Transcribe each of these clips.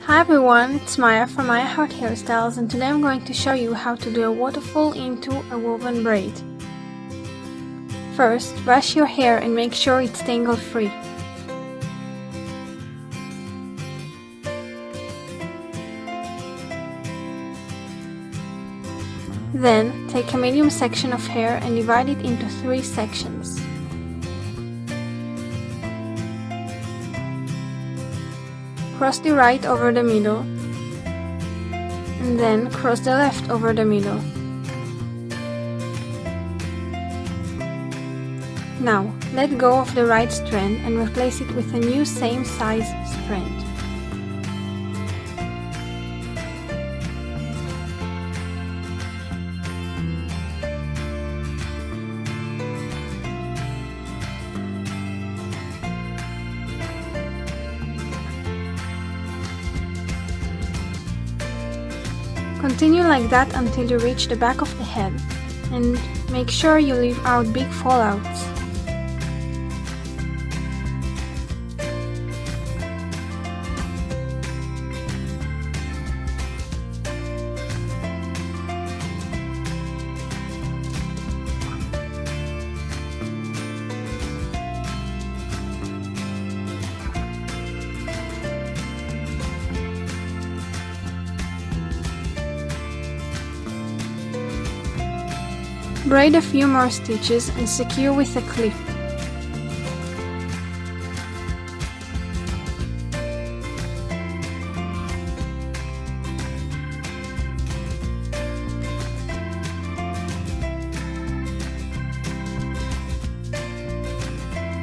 Hi everyone, it's Maya from Maya Hairstyles, and today I'm going to show you how to do a waterfall into a woven braid. First, brush your hair and make sure it's tangle free. Then, take a medium section of hair and divide it into 3 sections. Cross the right over the middle, and then cross the left over the middle. Now, let go of the right strand and replace it with a new same size strand. Continue like that until you reach the back of the head, and make sure you leave out big fallouts. Braid a few more stitches and secure with a clip.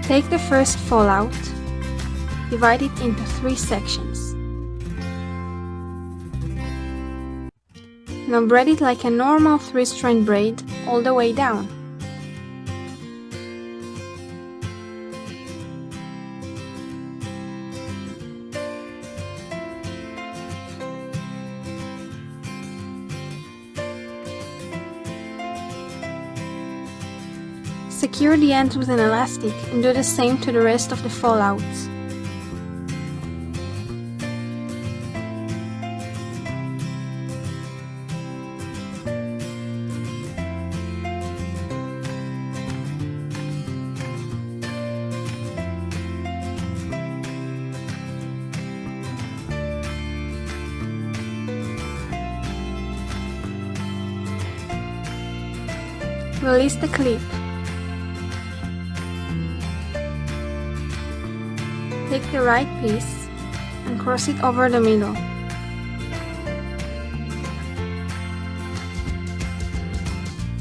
Take the first fallout, divide it into 3 sections. Now braid it like a normal 3-strand braid all the way down. Secure the ends with an elastic and do the same to the rest of the fallouts. Release the clip. Take the right piece and cross it over the middle.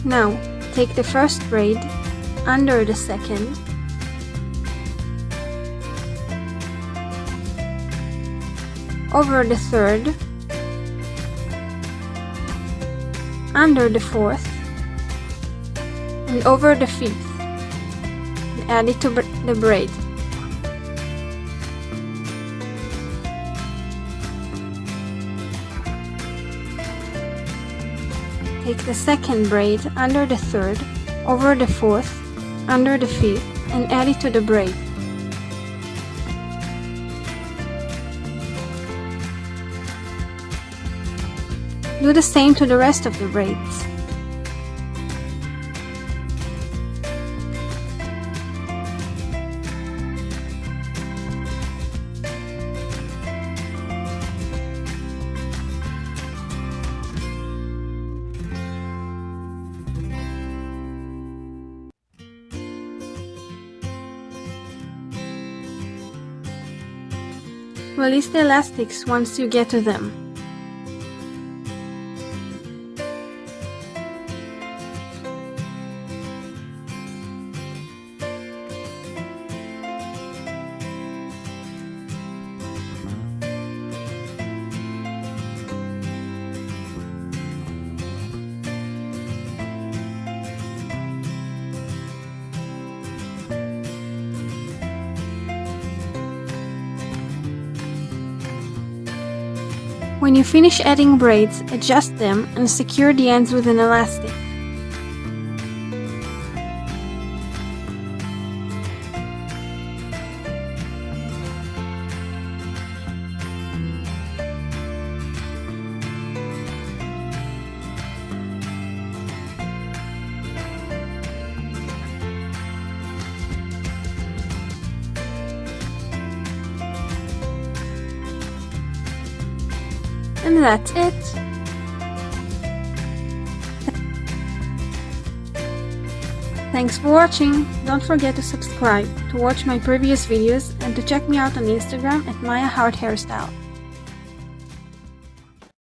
Now, take the first braid under the second, over the third, under the fourth, and over the fifth, and add it to the braid. Take the second braid under the third, over the fourth, under the fifth, and add it to the braid. Do the same to the rest of the braids. Release the elastics once you get to them. When you finish adding braids, adjust them and secure the ends with an elastic. And that's it. Thanks for watching. Don't forget to subscribe to watch my previous videos and to check me out on Instagram at Maya Heart Hairstyle.